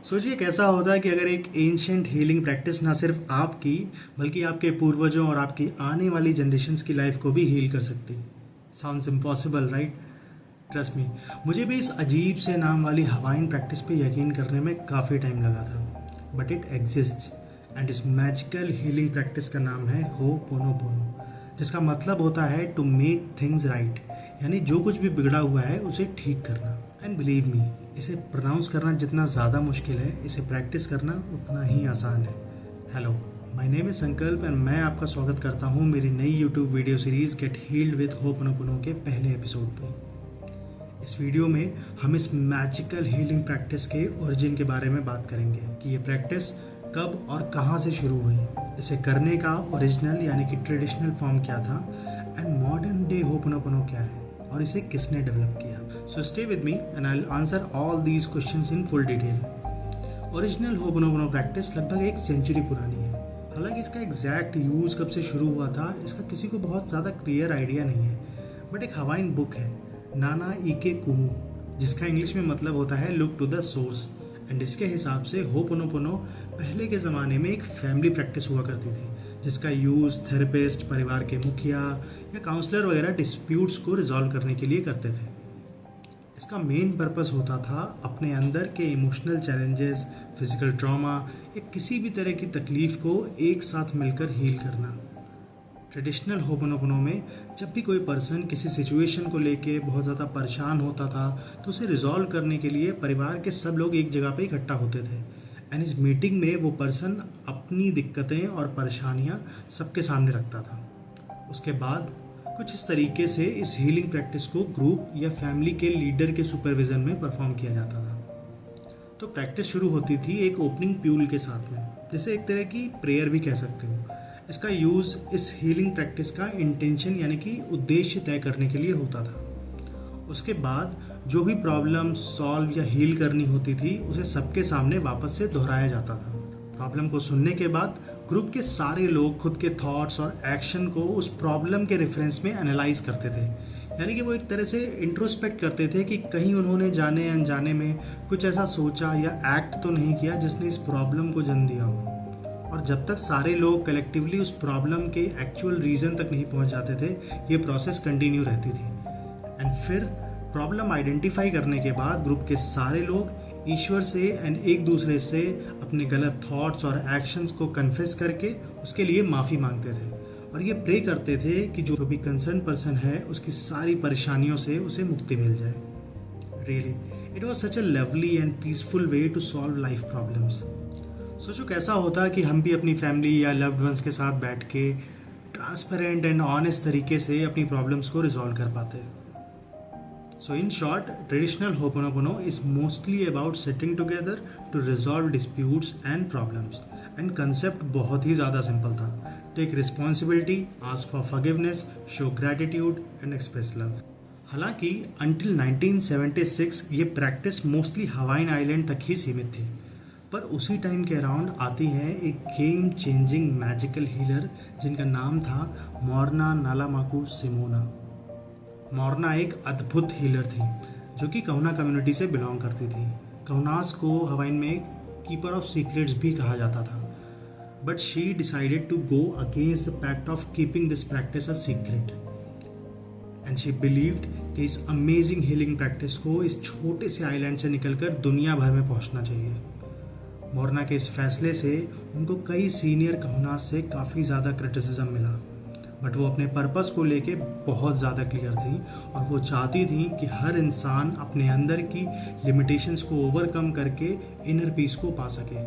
सोचिए कैसा होता है कि अगर एक एंशियंट हीलिंग प्रैक्टिस ना सिर्फ आपकी बल्कि आपके पूर्वजों और आपकी आने वाली जनरेशन्स की लाइफ को भी हील कर सकती। Sounds impossible right? Trust me, मुझे भी इस अजीब से नाम वाली हवाइन प्रैक्टिस पे यकीन करने में काफ़ी टाइम लगा था, बट इट एग्जिस्ट्स एंड इस मैजिकल हीलिंग प्रैक्टिस का नाम है होपोनोपोनो, जिसका मतलब होता है टू मेक थिंग्स राइट, यानी जो कुछ भी बिगड़ा हुआ है उसे ठीक करना। एंड बिलीव मी, इसे प्रोनाउंस करना जितना ज़्यादा मुश्किल है, इसे प्रैक्टिस करना उतना ही आसान है। हेलो, माय नेम इज संकल्प एंड मैं आपका स्वागत करता हूँ मेरी नई YouTube video series gate heeled with ho'oponopono के पहले एपिसोड पे। इस वीडियो में हम इस मैजिकल हीलिंग प्रैक्टिस के ओरिजिन के बारे में बात करेंगे कि ये प्रैक्टिस कब और कहाँ से शुरू हुई, इसे करने का ओरिजिनल यानी कि ट्रेडिशनल फॉर्म क्या था, एंड मॉडर्न डे होपोनोपोनो क्या है और इसे किसने डेवलप किया। So stay with me and I will answer all these questions in full detail. Original ho'oponopono practice लगभग एक सेंचुरी पुरानी है। हालांकि इसका एग्जैक्ट यूज़ कब से शुरू हुआ था इसका किसी को बहुत ज़्यादा क्लियर आइडिया नहीं है, बट एक हवाइन बुक है नाना इके कुमू, जिसका इंग्लिश में मतलब होता है look to the source, and इसके हिसाब से होपोनोपोनो पहले के ज़माने में एक फैमिली प्रैक्टिस हुआ करती थी, जिसका यूज़ थेरेपिस्ट, परिवार के मुखिया या काउंसलर वगैरह डिस्प्यूट्स को रिजॉल्व करने के लिए करते थे। इसका मेन पर्पस होता था अपने अंदर के इमोशनल चैलेंजेस, फिजिकल ट्रॉमा या किसी भी तरह की तकलीफ को एक साथ मिलकर हील करना। ट्रेडिशनल होपोनोपोनो में जब भी कोई पर्सन किसी सिचुएशन को लेके बहुत ज़्यादा परेशान होता था तो उसे रिजॉल्व करने के लिए परिवार के सब लोग एक जगह पे इकट्ठा होते थे, एंड इस मीटिंग में वो पर्सन अपनी दिक्कतें और परेशानियां सबके सामने रखता था। उसके बाद कुछ इस तरीके से इस हीलिंग प्रैक्टिस को ग्रुप या फैमिली के लीडर के सुपरविजन में परफॉर्म किया जाता था। तो प्रैक्टिस शुरू होती थी एक ओपनिंग प्यूल के साथ में, जैसे एक तरह की प्रेयर भी कह सकते हो। इसका यूज़ इस हीलिंग प्रैक्टिस का इंटेंशन यानी कि उद्देश्य तय करने के लिए होता था। उसके बाद जो भी प्रॉब्लम सॉल्व या हील करनी होती थी उसे सबके सामने वापस से दोहराया जाता था। प्रॉब्लम को सुनने के बाद ग्रुप के सारे लोग खुद के थॉट्स और एक्शन को उस प्रॉब्लम के रेफरेंस में एनालाइज करते थे, यानी कि वो एक तरह से इंट्रोस्पेक्ट करते थे कि कहीं उन्होंने जाने अनजाने में कुछ ऐसा सोचा या एक्ट तो नहीं किया जिसने इस प्रॉब्लम को जन्म दिया हो। और जब तक सारे लोग कलेक्टिवली उस प्रॉब्लम के एक्चुअल रीज़न तक नहीं पहुंच जाते थे, ये प्रोसेस कंटिन्यू रहती थी। एंड फिर प्रॉब्लम आइडेंटिफाई करने के बाद ग्रुप के सारे लोग ईश्वर से एंड एक दूसरे से अपने गलत थॉट्स और एक्शंस को कन्फेस करके उसके लिए माफ़ी मांगते थे, और ये प्रे करते थे कि जो भी कंसर्न पर्सन है उसकी सारी परेशानियों से उसे मुक्ति मिल जाए। Really it was such a lovely and peaceful way to solve life problems. सोचो कैसा होता कि हम भी अपनी फैमिली या लव्ड वंस के साथ बैठ के ट्रांसपेरेंट एंड ऑनेस्ट तरीके से अपनी प्रॉब्लम्स को रिजॉल्व कर पाते। So in short, traditional Ho'oponopono is mostly about sitting together to resolve disputes and problems. And concept बहुत ही ज़्यादा सिंपल था। Take responsibility, ask for forgiveness, show gratitude and express love. हालांकि until 1976 ये practice mostly Hawaiian island तक ही सीमित थी, पर उसी टाइम के अराउंड आती है एक गेम चेंजिंग मैजिकल हीलर जिनका नाम था मोरना नालामाकू सिमोना। मोरना एक अद्भुत हीलर थी जो कि कहना कम्युनिटी से बिलोंग करती थी। कहनास को हवाइन में कीपर ऑफ सीक्रेट्स भी कहा जाता था, but she decided to go against the pact of keeping this practice a secret, and she believed कि इस अमेजिंग हीलिंग प्रैक्टिस को इस छोटे से आइलैंड से निकलकर दुनिया भर में पहुंचना चाहिए। मोरना के इस फैसले से उनको कई सीनियर कहनास से काफ़ी ज़्यादा क्रिटिसिज्म मिला, बट वो अपने पर्पस को लेके बहुत ज़्यादा क्लियर थी और वो चाहती थी कि हर इंसान अपने अंदर की लिमिटेशंस को ओवरकम करके इनर पीस को पा सके,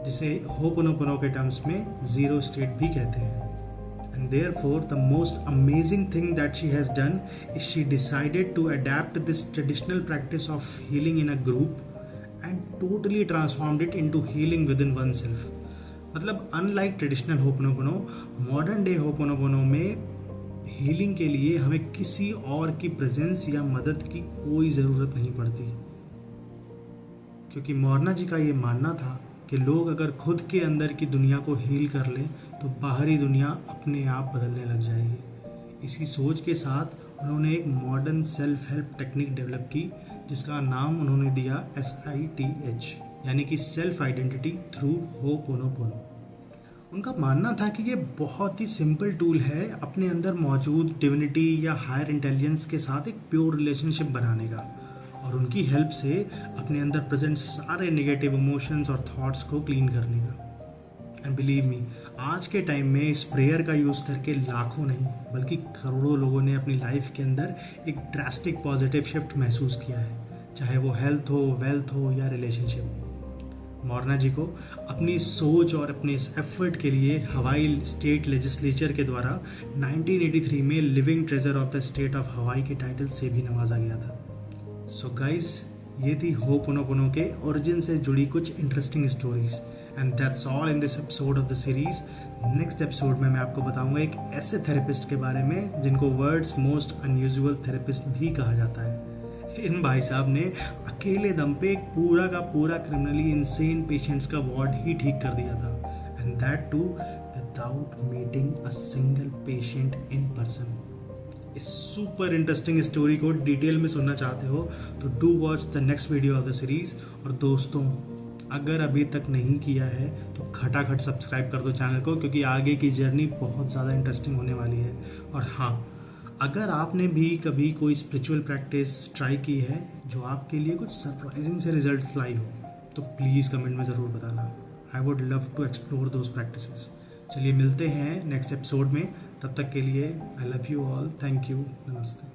जिसे होपोनोपोनो के टर्म्स में जीरो स्टेट भी कहते हैं। And therefore the most amazing thing that she has done is she decided to adapt this traditional practice of healing in a group and totally transformed it into healing within one self. मतलब unlike traditional ho'oponopono, modern day ho'oponopono में healing के लिए हमें किसी और की presence या मदद की कोई ज़रूरत नहीं पड़ती, क्योंकि मोरना जी का ये मानना था कि लोग अगर खुद के अंदर की दुनिया को हील कर लें तो बाहरी दुनिया अपने आप बदलने लग जाएगी। इसी सोच के साथ उन्होंने एक modern self help technique develop की जिसका नाम उन्होंने दिया SITH, यानी कि सेल्फ आइडेंटिटी थ्रू होपोनोपोनो। उनका मानना था कि ये बहुत ही सिंपल टूल है अपने अंदर मौजूद डिविनिटी या हायर इंटेलिजेंस के साथ एक प्योर रिलेशनशिप बनाने का, और उनकी हेल्प से अपने अंदर प्रेजेंट सारे नेगेटिव इमोशंस और थॉट्स को क्लीन करने का। एंड बिलीव मी, आज के टाइम में इस प्रेयर का यूज़ करके लाखों नहीं बल्कि करोड़ों लोगों ने अपनी लाइफ के अंदर एक ड्रास्टिक पॉजिटिव शिफ्ट महसूस किया है, चाहे वो हेल्थ हो, वेल्थ हो या रिलेशनशिप हो। मोरना जी को अपनी सोच और अपने इस एफर्ट के लिए हवाई स्टेट लेजिस्लेचर के द्वारा 1983 में living treasure of the state of हवाई के टाइटल से भी नवाजा गया था। सो गाइस, ये थी होपोनोपोनो के ओरिजिन से जुड़ी कुछ interesting stories, and that's all in this episode of the series. Next episode में मैं आपको बताऊंगा एक ऐसे थेरेपिस्ट के बारे में जिनको वर्ल्ड्स मोस्ट अनयूजुअल थेरेपिस्ट भी कहा जाता है। इन भाई साहब ने अकेले दम पे एक पूरा का पूरा क्रिमिनली इंसेन पेशेंट्स का वार्ड ही ठीक कर दिया था, and that too without meeting a single patient in person. इस सुपर इंटरेस्टिंग स्टोरी को डिटेल में सुनना चाहते हो तो do watch the next video of the series. और दोस्तों, अगर अभी तक नहीं किया है तो खटाखट सब्सक्राइब कर दो चैनल को, क्योंकि आगे की जर्नी बहुत ज़्यादा इंटरेस्टिंग होने वाली है। और हाँ, अगर आपने भी कभी कोई स्पिरिचुअल प्रैक्टिस ट्राई की है जो आपके लिए कुछ सरप्राइजिंग से रिजल्ट लाई हो, तो प्लीज़ कमेंट में ज़रूर बताना। I would love to explore those practices. चलिए मिलते हैं नेक्स्ट एपिसोड में, तब तक के लिए I love you all, thank you, नमस्ते।